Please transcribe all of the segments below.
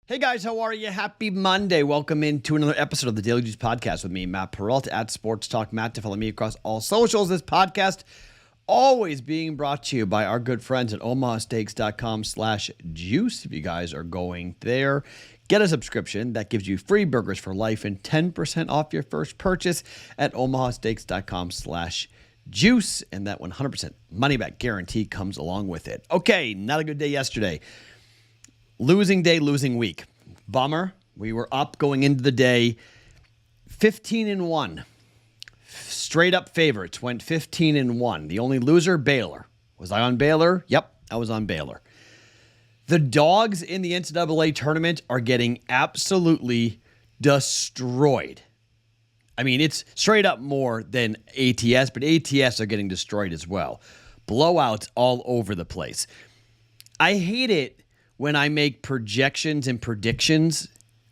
Hey guys, how are you? Happy Monday. Welcome into another episode of the Daily Juice Podcast with me, Matt Perrault at Sports Talk Matt. To follow me across all socials, this podcast always being brought to you by our good friends at omahasteaks.com/juice. If you guys are going there, get a subscription. That gives you free burgers for life and 10% off your first purchase at omahasteaks.com/juice. And that 100% money back guarantee comes along with it. Okay, not a good day yesterday. Losing day, losing week. Bummer. We were up going into the day 15-1. Straight up favorites went 15-1. The only loser, Baylor. Was I on Baylor? Yep, I was on Baylor. The dogs in the NCAA tournament are getting absolutely destroyed. I mean, it's straight up more than ATS, but ATS are getting destroyed as well. Blowouts all over the place. I hate it when I make projections and predictions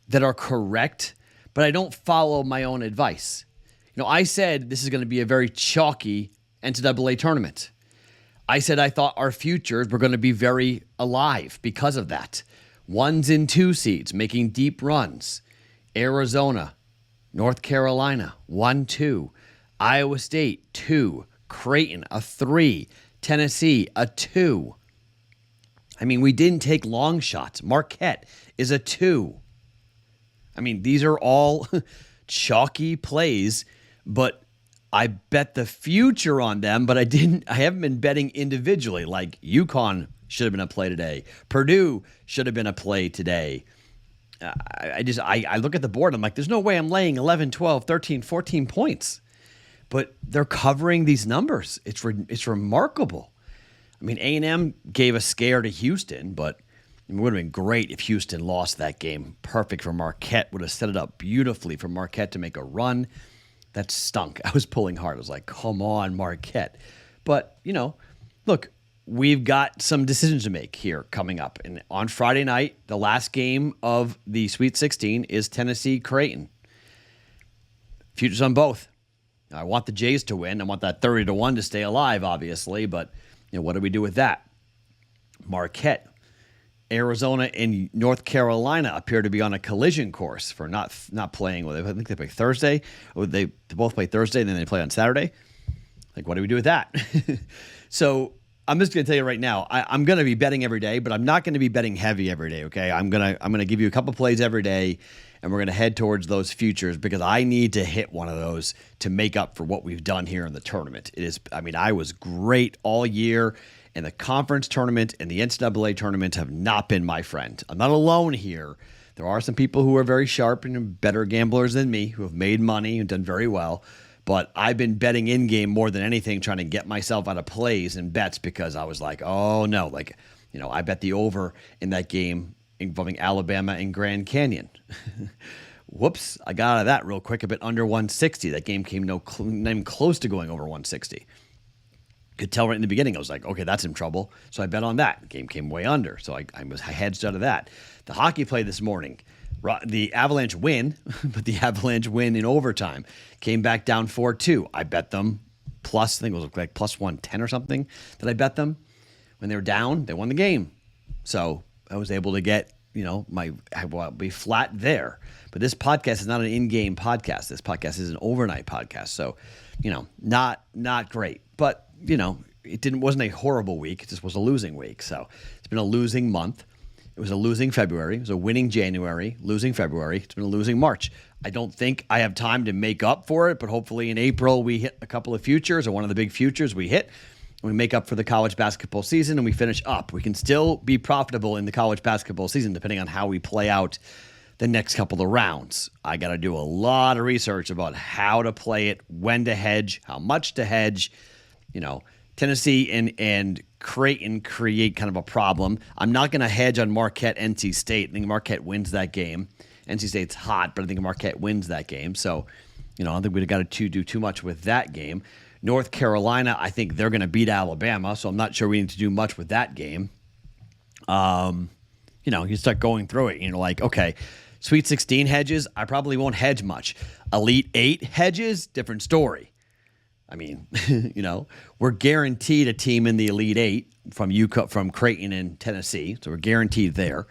that are correct, but I don't follow my own advice. You know, I said this is going to be a very chalky NCAA tournament. I said I thought our futures were going to be very alive because of that. 1s and 2 seeds making deep runs. Arizona, North Carolina, 1-2. Iowa State, 2. Creighton, a 3. Tennessee, a 2. I mean, we didn't take long shots. Marquette is a 2. I mean, these are all chalky plays, but I bet the future on them, but I haven't been betting individually. Like UConn should have been a play today. Purdue should have been a play today. I look at the board, I'm like, there's no way I'm laying 11, 12, 13, 14 points. But they're covering these numbers. It's remarkable. I mean, A&M gave a scare to Houston, but it would have been great if Houston lost that game. Perfect for Marquette. Would have set it up beautifully for Marquette to make a run. That stunk. I was pulling hard. I was like, come on, Marquette. But, you know, look, we've got some decisions to make here coming up. And on Friday night, the last game of the Sweet 16 is Tennessee-Creighton. Futures on both. I want the Jays to win. I want that 30-1 to stay alive, obviously, but you know, what do we do with that? Marquette, Arizona, and North Carolina appear to be on a collision course for not playing. I think they play Thursday. They both play Thursday, and then they play on Saturday. Like, what do we do with that? So I'm just going to tell you right now, I'm going to be betting every day, but I'm not going to be betting heavy every day, okay? I'm gonna give you a couple plays every day, and we're going to head towards those futures because I need to hit one of those to make up for what we've done here in the tournament. I was great all year, and the conference tournament and the NCAA tournament have not been my friend. I'm not alone here. There are some people who are very sharp and better gamblers than me who have made money and done very well. But I've been betting in-game more than anything, trying to get myself out of plays and bets because I was like, oh, no. Like, you know, I bet the over in that game involving Alabama and Grand Canyon. Whoops. I got out of that real quick, a bit under 160. That game came not even close to going over 160. Could tell right in the beginning. I was like, okay, that's in trouble. So I bet on that. The game came way under. So I hedged out of that. The hockey play this morning. The Avalanche win, but the Avalanche win in overtime. Came back down 4-2. I bet them plus, I think it was like plus 110 or something that I bet them. When they were down, they won the game. So I was able to get, be flat there. But this podcast is not an in-game podcast. This podcast is an overnight podcast. So, not great. But, it wasn't a horrible week. It just was a losing week. So it's been a losing month. It was a losing February. It was a winning January, losing February. It's been a losing March. I don't think I have time to make up for it, but hopefully in April we hit a couple of futures, or one of the big futures we hit, and we make up for the college basketball season and we finish up. We can still be profitable in the college basketball season depending on how we play out the next couple of rounds. I got to do a lot of research about how to play it, when to hedge, how much to hedge. Tennessee and Creighton create kind of a problem. I'm not going to hedge on Marquette, NC State. I think Marquette wins that game. NC State's hot, but I think Marquette wins that game. So, I don't think we've got to do too much with that game. North Carolina, I think they're going to beat Alabama, so I'm not sure we need to do much with that game. You start going through it, like, okay, Sweet 16 hedges, I probably won't hedge much. Elite 8 hedges, different story. I mean, we're guaranteed a team in the Elite Eight from Creighton and Tennessee, so we're guaranteed there.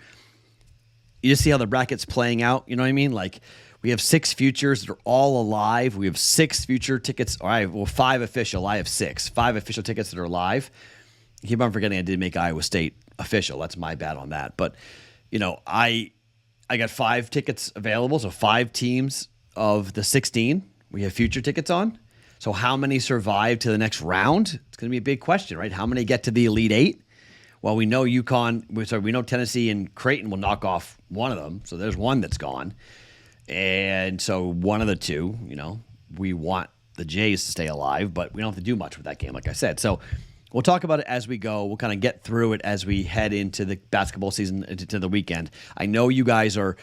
you just see how the bracket's playing out. You know what I mean? Like, we have 6 futures that are all alive. We have 6 future tickets. All right, well, 5 official. I have 6. 5 official tickets that are live. I keep on forgetting I did make Iowa State official. That's my bad on that. But, I got 5 tickets available, so 5 teams of the 16 we have future tickets on. So how many survive to the next round? It's going to be a big question, right? How many get to the Elite 8? Well, we know we know Tennessee and Creighton will knock off one of them. So there's one that's gone. And so one of the two, we want the Jays to stay alive, but we don't have to do much with that game, like I said. So we'll talk about it as we go. We'll kind of get through it as we head into the basketball season, into the weekend. I know you guys are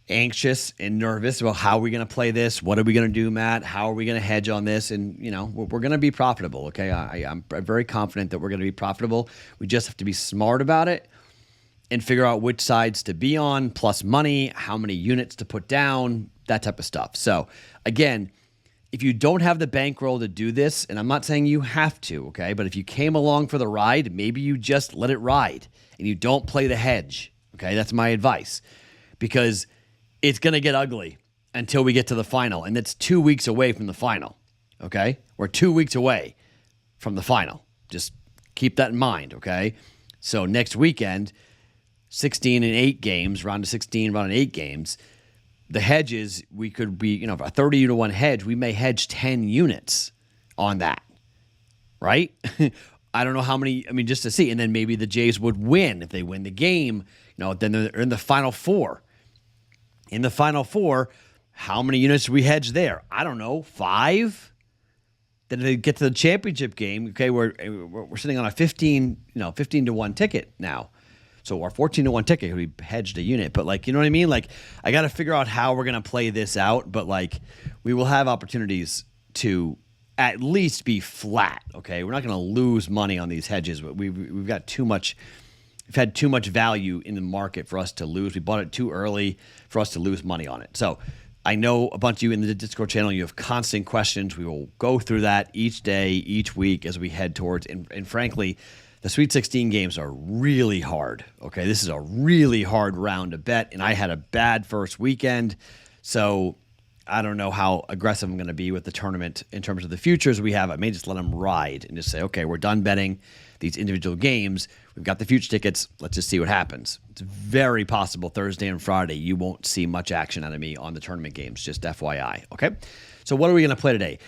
anxious and nervous about how we're going to play this. What are we going to do, Matt? How are we going to hedge on this? And, we're going to be profitable, okay? I'm very confident that we're going to be profitable. We just have to be smart about it and figure out which sides to be on, plus money, how many units to put down, that type of stuff. So, again, if you don't have the bankroll to do this, and I'm not saying you have to, okay? But if you came along for the ride, maybe you just let it ride and you don't play the hedge, okay? That's my advice, because it's going to get ugly until we get to the final, and it's 2 weeks away from the final, okay? We're 2 weeks away from the final. Just keep that in mind, okay? So next weekend, 16 and 8 games, round of 16, round of 8 games. The hedges, we could be, a 30-to-1 hedge, we may hedge 10 units on that, right? I don't know how many, just to see. And then maybe the Jays would win. If they win the game, then they're in the Final Four. In the Final Four, how many units do we hedge there? I don't know, 5? Then they get to the championship game. Okay, we're sitting on a 15-to-1 ticket now. So our 14-to-1 ticket could be hedged a unit. But, you know what I mean? I got to figure out how we're going to play this out. But, we will have opportunities to at least be flat, okay? We're not going to lose money on these hedges. But we've got too much. We've had too much value in the market for us to lose. We bought it too early for us to lose money on it. So I know a bunch of you in the Discord channel, you have constant questions. We will go through that each day, each week as we head towards. And frankly, the Sweet 16 games are really hard. Okay, this is a really hard round to bet. And I had a bad first weekend. So I don't know how aggressive I'm going to be with the tournament in terms of the futures we have. I may just let them ride and just say, okay, we're done betting these individual games. We've got the future tickets. Let's just see what happens. It's very possible Thursday and Friday you won't see much action out of me on the tournament games, just FYI, okay? So what are we going to play today?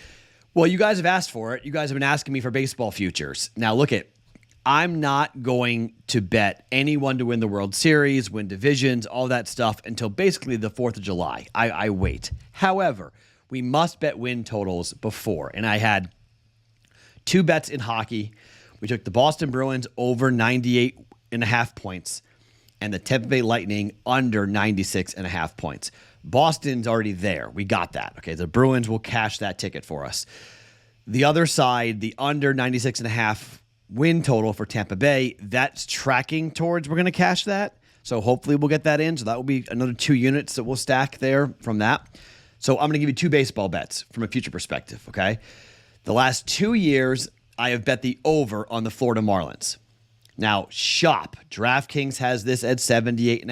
Well, you guys have asked for it. You guys have been asking me for baseball futures. Now, I'm not going to bet anyone to win the World Series, win divisions, all that stuff until basically the 4th of July. I wait. However, we must bet win totals before. And I had 2 bets in hockey. We took the Boston Bruins over 98.5 points and the Tampa Bay Lightning under 96.5 points. Boston's already there. We got that. Okay, the Bruins will cash that ticket for us. The other side, the under 96.5 win total for Tampa Bay, that's tracking towards we're going to cash that. So hopefully we'll get that in. So that will be another 2 units that we'll stack there from that. So I'm going to give you 2 baseball bets from a future perspective, okay? The last 2 years, I have bet the over on the Florida Marlins. Now, Shop, DraftKings has this at 78.5.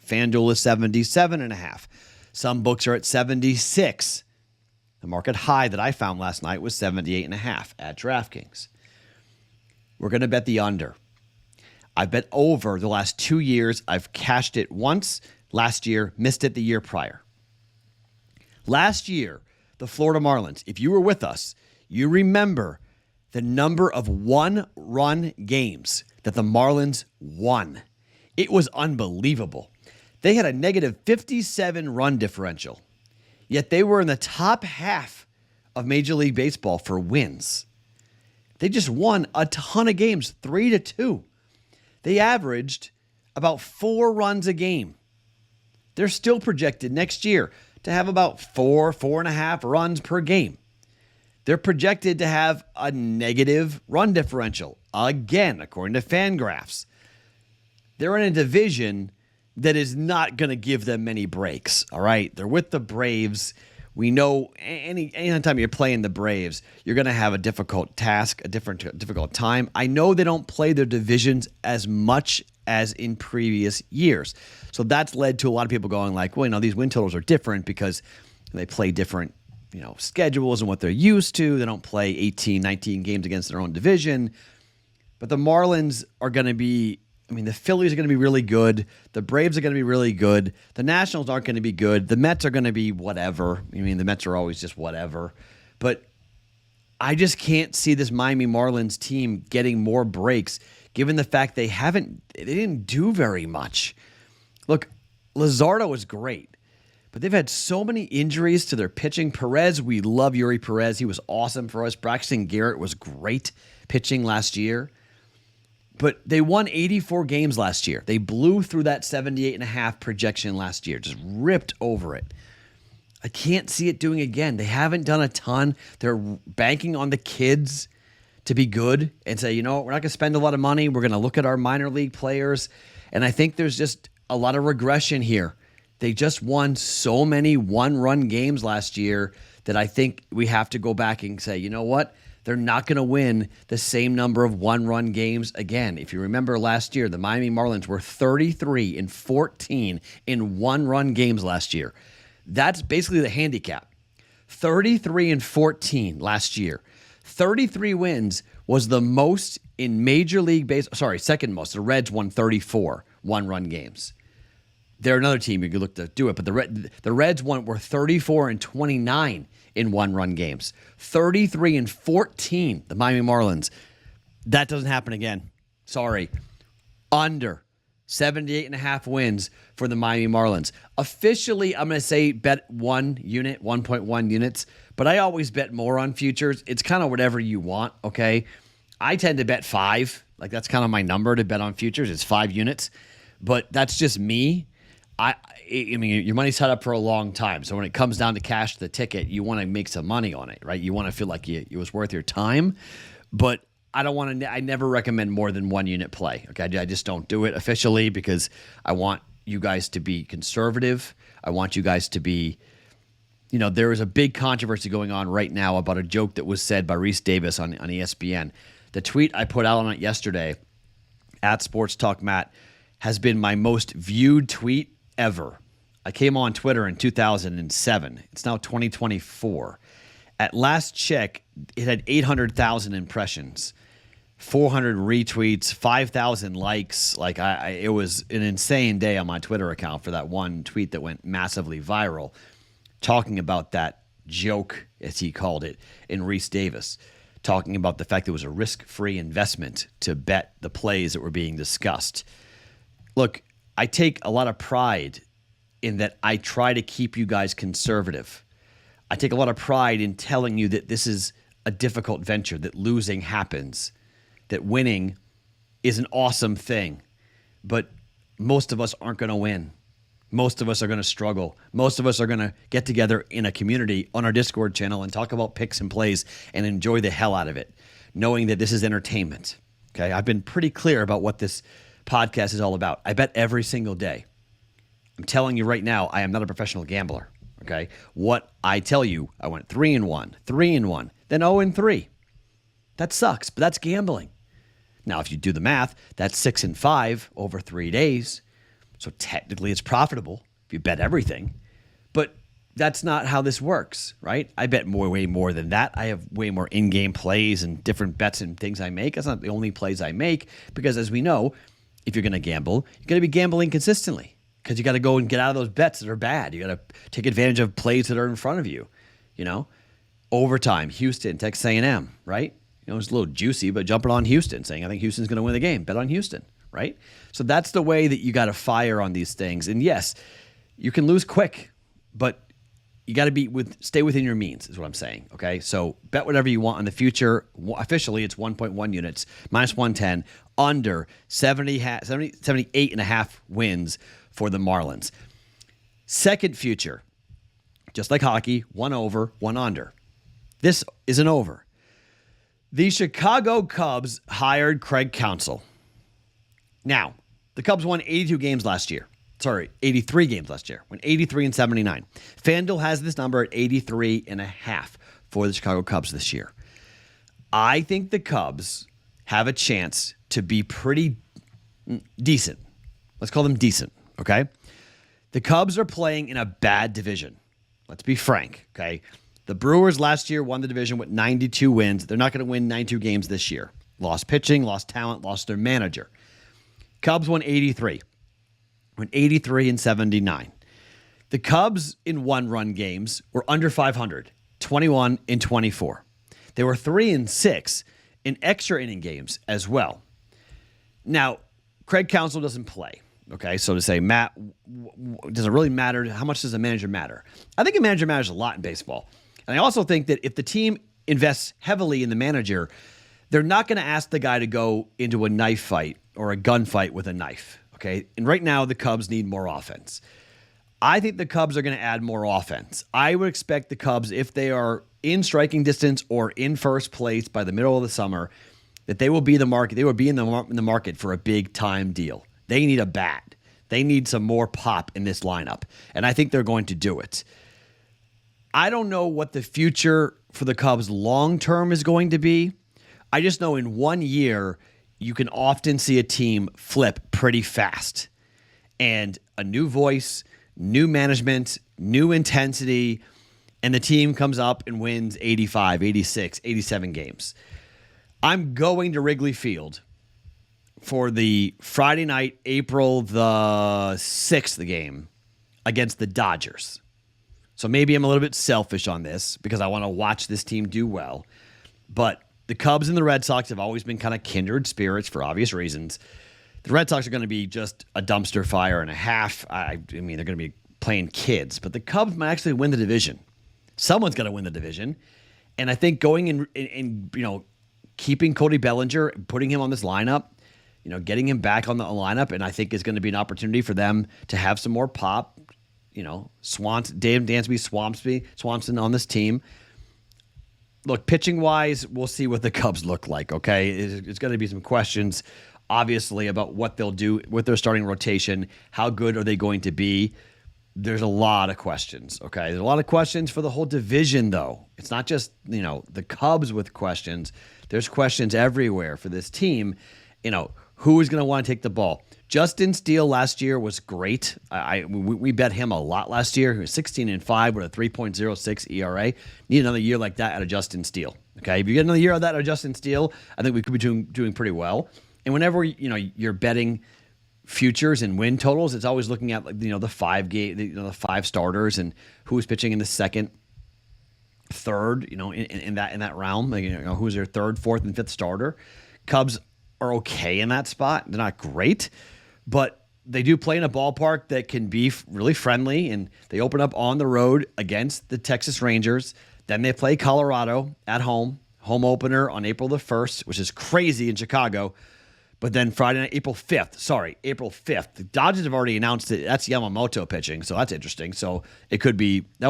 FanDuel is 77.5. Some books are at 76. The market high that I found last night was 78.5 at DraftKings. We're going to bet the under. I've bet over the last 2 years. I've cashed it once last year, missed it the year prior. Last year, the Florida Marlins, if you were with us, you remember the number of one-run games that the Marlins won. It was unbelievable. They had a negative 57 run differential, yet they were in the top half of Major League Baseball for wins. They just won a ton of games, 3-2. They averaged about 4 runs a game. They're still projected next year to have about 4.5 runs per game. They're projected to have a negative run differential, again, according to Fangraphs. They're in a division that is not going to give them many breaks, all right? They're with the Braves. We know anytime you're playing the Braves, you're going to have a difficult task, difficult time. I know they don't play their divisions as much as in previous years. So that's led to a lot of people going like, well, these win totals are different because they play different, schedules and what they're used to. They don't play 18, 19 games against their own division. But the Marlins are going to be, the Phillies are going to be really good. The Braves are going to be really good. The Nationals aren't going to be good. The Mets are going to be whatever. The Mets are always just whatever. But I just can't see this Miami Marlins team getting more breaks, given the fact they didn't do very much. Look, Luzardo was great, but they've had so many injuries to their pitching. Perez, we love Yuri Perez. He was awesome for us. Braxton Garrett was great pitching last year. But they won 84 games last year. They blew through that 78.5 projection last year, just ripped over it. I can't see it doing again. They haven't done a ton. They're banking on the kids to be good and say, we're not going to spend a lot of money. We're going to look at our minor league players. And I think there's just a lot of regression here. They just won so many one-run games last year that I think we have to go back and say, you know what? They're not going to win the same number of one-run games again. If you remember last year, the Miami Marlins were 33-14 in one-run games last year. That's basically the handicap. 33-14 last year. 33 wins was the most in Major League Baseball. Sorry, second most. The Reds won 34 one-run games. They're another team you could look to do it, but the Reds were 34-29 in one-run games. 33-14, the Miami Marlins. That doesn't happen again. Sorry. Under 78.5 wins for the Miami Marlins. Officially, I'm going to say bet 1 unit, 1.1 units, but I always bet more on futures. It's kind of whatever you want, okay? I tend to bet 5. Like, that's kind of my number to bet on futures. It's 5 units, but that's just me. I mean, your money's tied up for a long time, so when it comes down to cash the ticket, you want to make some money on it, right? You want to feel like it was worth your time, but I never recommend more than 1 unit play. Okay. I just don't do it officially because I want you guys to be conservative. I want you guys to be, there is a big controversy going on right now about a joke that was said by Reese Davis on ESPN. The tweet I put out on it yesterday at Sports Talk Matt has been my most viewed tweet ever. I came on Twitter in 2007. It's now 2024. At last check, it had 800,000 impressions. 400 retweets, 5,000 likes. Like it was an insane day on my Twitter account for that one tweet that went massively viral, talking about that joke, as he called it, in Reese Davis, talking about the fact that it was a risk-free investment to bet the plays that were being discussed. Look, I take a lot of pride in that I try to keep you guys conservative. I take a lot of pride in telling you that this is a difficult venture, that losing happens, that winning is an awesome thing, but most of us aren't going to win. Most of us are going to struggle. Most of us are going to get together in a community on our Discord channel and talk about picks and plays and enjoy the hell out of it, knowing that this is entertainment. Okay, I've been pretty clear about what this podcast is all about. I bet every single day. I'm telling you right now, I am not a professional gambler. Okay, what I tell you, I went 3-1, 3-1, then 0-3. That sucks, but that's gambling. Now, if you do the math, that's 6-5 over 3 days. So technically it's profitable if you bet everything. But that's not how this works, right? I bet way more than that. I have way more in-game plays and different bets and things I make. That's not the only plays I make because, as we know, if you're going to gamble, you're going to be gambling consistently because you got to go and get out of those bets that are bad. You got to take advantage of plays that are in front of you. Overtime, Houston, Texas A&M, right? It's a little juicy, but jumping on Houston, saying, I think Houston's going to win the game. Bet on Houston, right? So that's the way that you got to fire on these things. And yes, you can lose quick, but you got to stay within your means is what I'm saying, okay? So bet whatever you want in the future. Officially, it's 1.1 units, minus 110, under 78.5 wins for the Marlins. Second future, just like hockey, 1 over, 1 under. This is an over. The Chicago Cubs hired Craig Counsell. Now, the Cubs won 82 games last year. 83 games last year. Went 83-79. FanDuel has this number at 83.5 for the Chicago Cubs this year. I think the Cubs have a chance to be pretty Decent. Let's call them decent, okay? The Cubs are playing in a bad division. Let's be frank, okay? The Brewers last year won the division with 92 wins. They're not going to win 92 games this year. Lost pitching, lost talent, lost their manager. Cubs won 83. Went 83 and 79. The Cubs in one-run games were under 500, 21 and 24. They were 3 and 6 in extra inning games as well. Now, Craig Counsell doesn't play. Okay, so to say, Matt, does it really matter? How much does a manager matter? I think a manager matters a lot in baseball. And I also think that if the team invests heavily in the manager, they're not going to ask the guy to go into a knife fight or a gunfight with a knife. Okay, and right now the Cubs need more offense. I think the Cubs are going to add more offense. I would expect the Cubs, if they are in striking distance or in first place by the middle of the summer, that they will be the market. They will be in the market for a big time deal. They need a bat. They need some more pop in this lineup, and I think they're going to do it. I don't know what the future for the Cubs long-term is going to be. I just know in 1 year, you can often see a team flip pretty fast. And a new voice, new management, new intensity, and the team comes up and wins 85, 86, 87 games. I'm going to Wrigley Field for the Friday night, April the 6th game against the Dodgers. So maybe I'm a little bit selfish on this because I want to watch this team do well. But the Cubs and the Red Sox have always been kind of kindred spirits for obvious reasons. The Red Sox are going to be just a dumpster fire and a half. I mean, they're going to be playing kids. But the Cubs might actually win the division. Someone's going to win the division. And I think going in keeping Cody Bellinger, putting him on this lineup, getting him back on the lineup, and I think is going to be an opportunity for them to have some more pop. Dave Dansby, Swanson on this team. Look, pitching-wise, we'll see what the Cubs look like, okay? It's going to be some questions, obviously, about what they'll do with their starting rotation. How good are they going to be? There's a lot of questions, okay? There's a lot of questions for the whole division, though. It's not just, the Cubs with questions. There's questions everywhere for this team. Who is going to want to take the ball? Justin Steele last year was great. We bet him a lot last year. He was 16-5 with a 3.06 ERA. Need another year like that out of Justin Steele. Okay, if you get another year of that out of Justin Steele, I think we could be doing pretty well. And whenever you're betting futures and win totals, it's always looking at the 5 game, the 5 starters and who's pitching in the second, third, in that realm. Who's their third, fourth, and fifth starter. Cubs are okay in that spot. They're not great, but they do play in a ballpark that can be really friendly, and they open up on the road against the Texas Rangers. Then they play Colorado at home opener on April the 1st, which is crazy in Chicago. But then Friday night, April 5th. The Dodgers have already announced that that's Yamamoto pitching, so that's interesting. So that would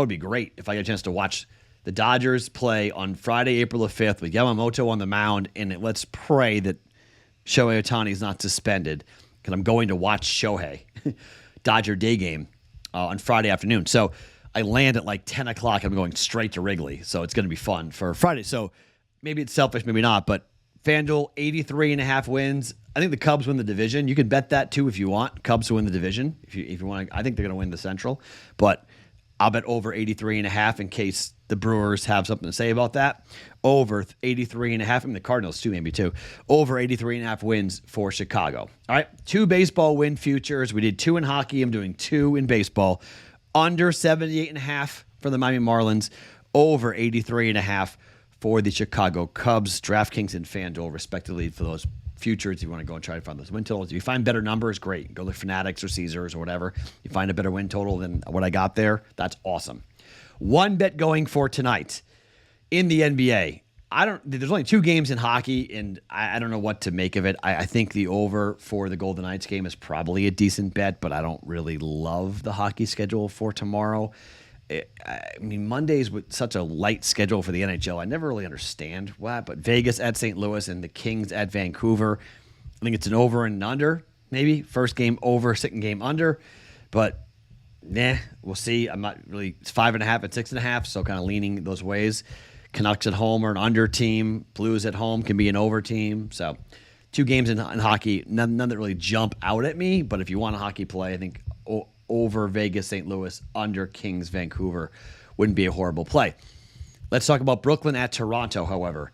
be great if I get a chance to watch the Dodgers play on Friday, April the 5th with Yamamoto on the mound, and let's pray that Shohei Ohtani is not suspended because I'm going to watch Shohei Dodger day game on Friday afternoon. So I land at like 10 o'clock. I'm going straight to Wrigley. So it's going to be fun for Friday. So maybe it's selfish, maybe not. But FanDuel, 83.5 wins. I think the Cubs win the division. You can bet that too if you want. Cubs to win the division. If you want to, I think they're going to win the Central. But I'll bet over 83.5 in case the Brewers have something to say about that. Over 83.5. I mean, the Cardinals too, maybe too. Over 83.5 wins for Chicago. All right, 2 baseball win futures. We did 2 in hockey. I'm doing 2 in baseball. Under 78.5 for the Miami Marlins. Over 83.5 for the Chicago Cubs. DraftKings and FanDuel, respectively, for those futures. You want to go and try to find those win totals. If you find better numbers, great. Go to Fanatics or Caesars or whatever. You find a better win total than what I got there, that's awesome. One bet going for tonight in the NBA. There's only 2 games in hockey, and I don't know what to make of it. I think the over for the Golden Knights game is probably a decent bet, but I don't really love the hockey schedule for tomorrow. Mondays with such a light schedule for the NHL, I never really understand why, but Vegas at St. Louis and the Kings at Vancouver. I think it's an over and an under, maybe. First game over, second game under. But we'll see. I'm not really. It's 5.5 and 6.5, so kind of leaning those ways. Canucks at home are an under team. Blues at home can be an over team. So two games in hockey, none that really jump out at me. But if you want a hockey play, I think over Vegas, St. Louis, under Kings, Vancouver wouldn't be a horrible play. Let's talk about Brooklyn at Toronto, however.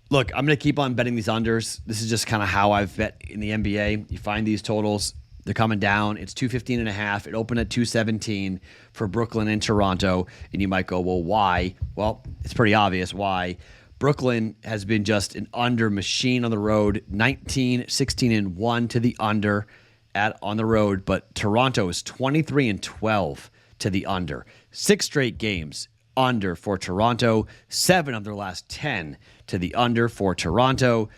Look, I'm going to keep on betting these unders. This is just kind of how I've bet in the NBA. You find these totals, they're coming down. It's 215.5. It opened at 217 for Brooklyn and Toronto. And you might go, well, why? Well, it's pretty obvious why. Brooklyn has been just an under machine on the road, 19, 16, and 1 to the under on the road. But Toronto is 23 and 12 to the under. 6 straight games under for Toronto, 7 of their last 10 to the under for Toronto.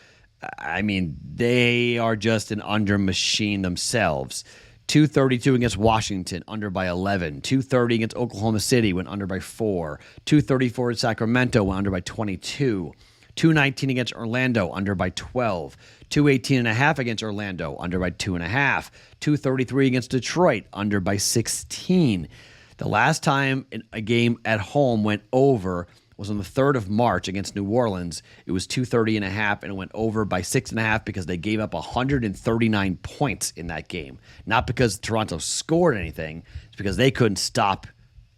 I mean, they are just an under machine themselves. 232 against Washington, under by 11. 230 against Oklahoma City, went under by 4. 234 at Sacramento, went under by 22. 219 against Orlando, under by 12. 218.5 against Orlando, under by 2.5. 233 against Detroit, under by 16. The last time a game at home went over was on the 3rd of March against New Orleans. It was 230.5, and it went over by 6.5 because they gave up 139 points in that game. Not because Toronto scored anything, it's because they couldn't stop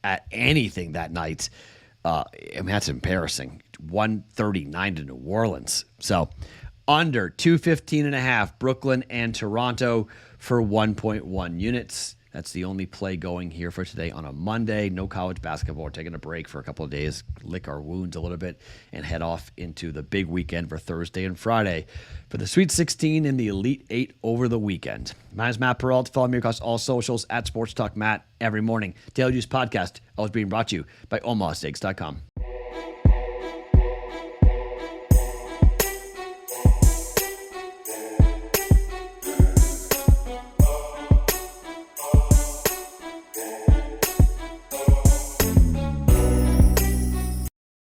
at anything that night. I mean, that's embarrassing. 139 to New Orleans. So under 215.5, Brooklyn and Toronto for 1.1 units. That's the only play going here for today on a Monday. No college basketball. We're taking a break for a couple of days, lick our wounds a little bit, and head off into the big weekend for Thursday and Friday for the Sweet 16 and the Elite 8 over the weekend. My name is Matt Perrault. Follow me across all socials at Sports Talk Matt every morning. Daily Juice Podcast always being brought to you by OmahaSteaks.com.